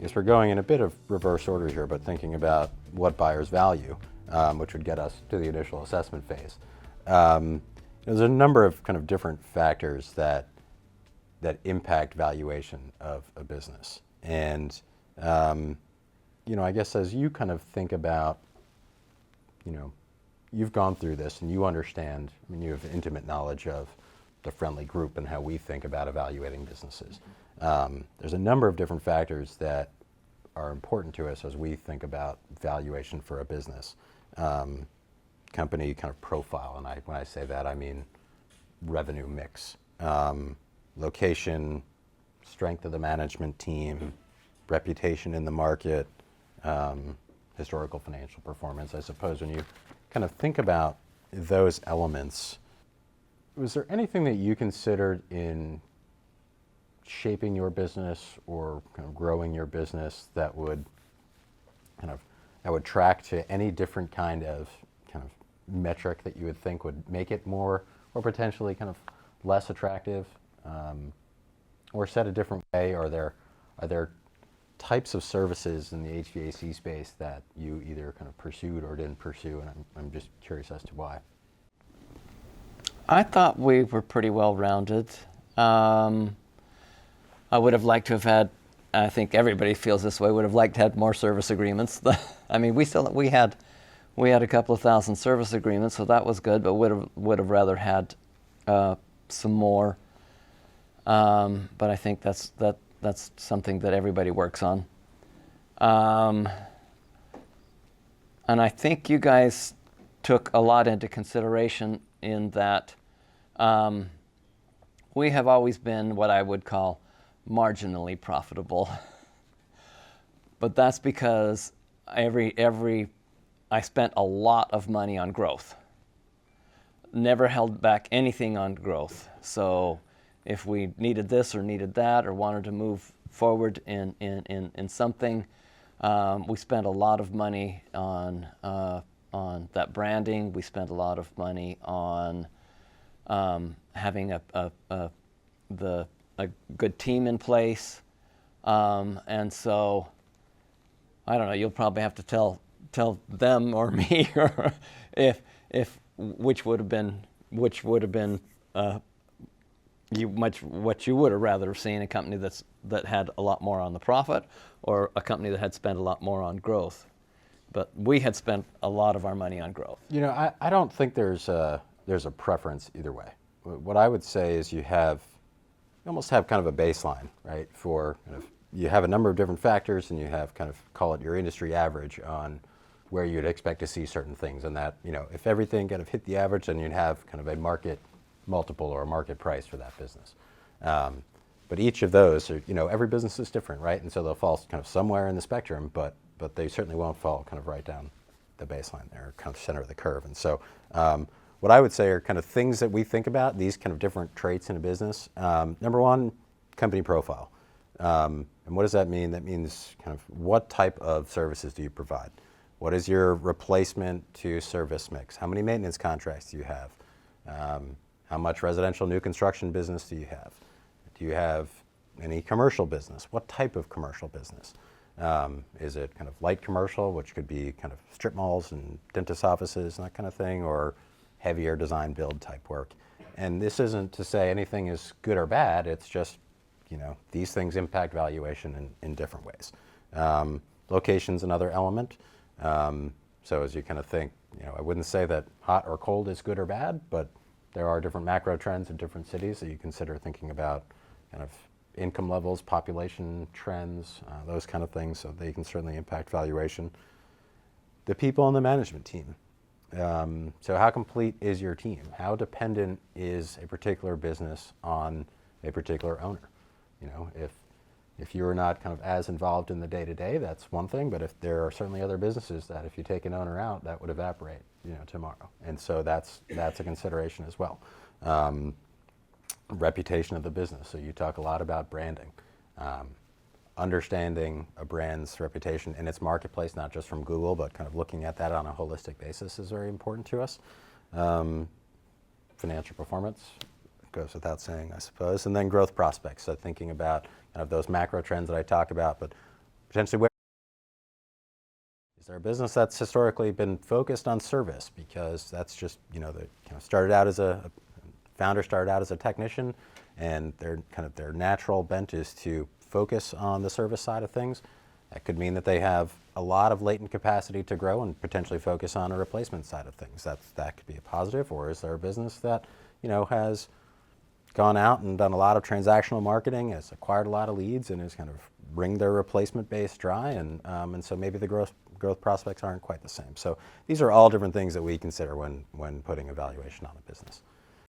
guess we're going in a bit of reverse order here, but thinking about what buyers value, which would get us to the initial assessment phase. There's a number of kind of different factors that impact valuation of a business. And, I guess as you kind of think about, you've gone through this and you understand, you have intimate knowledge of the Friendly Group and how we think about evaluating businesses. There's a number of different factors that are important to us as we think about valuation for a business. Company kind of profile, and when I say that, I mean revenue mix, location, strength of the management team, reputation in the market, historical financial performance. I suppose when you kind of think about those elements, was there anything that you considered in shaping your business or kind of growing your business that would track to any different kind of metric that you would think would make it more or potentially kind of less attractive? Or said a different way, are there types of services in the HVAC space that you either kind of pursued or didn't pursue? And I'm just curious as to why. I thought we were pretty well rounded. I would have liked to have had, I think everybody feels this way, would have liked to have more service agreements. I mean, we had a couple of thousand service agreements, so that was good, but would have rather had some more. But I think that's something that everybody works on. And I think you guys took a lot into consideration in that we have always been what I would call marginally profitable. But that's because I spent a lot of money on growth. Never held back anything on growth. So if we needed this or needed that or wanted to move forward in something, we spent a lot of money on that branding. We spent a lot of money on having a good team in place, and so I don't know. You'll probably have to tell them or me, or if which would have been what you would have rather have seen, a company that had a lot more on the profit, or a company that had spent a lot more on growth. But we had spent a lot of our money on growth. I don't think there's a preference either way. What I would say is you almost have kind of a baseline, right? For you have a number of different factors, and you have kind of, call it your industry average on where you'd expect to see certain things, and that if everything kind of hit the average, then you'd have kind of a market multiple or a market price for that business. But each of those are, every business is different, right? And so they'll fall kind of somewhere in the spectrum, but they certainly won't fall kind of right down the baseline there, kind of center of the curve. And so what I would say are kind of things that we think about, these kind of different traits in a business. Number one, company profile. And what does that mean? That means kind of what type of services do you provide? What is your replacement to service mix? How many maintenance contracts do you have? How much residential new construction business do you have? Do you have any commercial business? What type of commercial business? Is it kind of light commercial, which could be kind of strip malls and dentist offices and that kind of thing, or heavier design build type work? And this isn't to say anything is good or bad. It's just, these things impact valuation in different ways. Location's another element. So as you kind of think, I wouldn't say that hot or cold is good or bad, but there are different macro trends in different cities that you consider thinking about, kind of income levels, population trends, those kind of things, so they can certainly impact valuation. The people on the management team. So how complete is your team? How dependent is a particular business on a particular owner? If you're not kind of as involved in the day-to-day, that's one thing, but if there are certainly other businesses that if you take an owner out, that would evaporate, tomorrow. And so that's a consideration as well. Reputation of the business. So you talk a lot about branding. Understanding a brand's reputation in its marketplace, not just from Google, but kind of looking at that on a holistic basis is very important to us. Financial performance goes without saying, I suppose. And then growth prospects. So thinking about kind of those macro trends that I talked about, but potentially where is there a business that's historically been focused on service because that's just, the started out as a founder started out as a technician, and their natural bent is to focus on the service side of things. That could mean that they have a lot of latent capacity to grow and potentially focus on a replacement side of things. That could be a positive. Or is there a business that has gone out and done a lot of transactional marketing, has acquired a lot of leads, and is kind of wring their replacement base dry, and so maybe the growth prospects aren't quite the same. So these are all different things that we consider when putting a valuation on a business.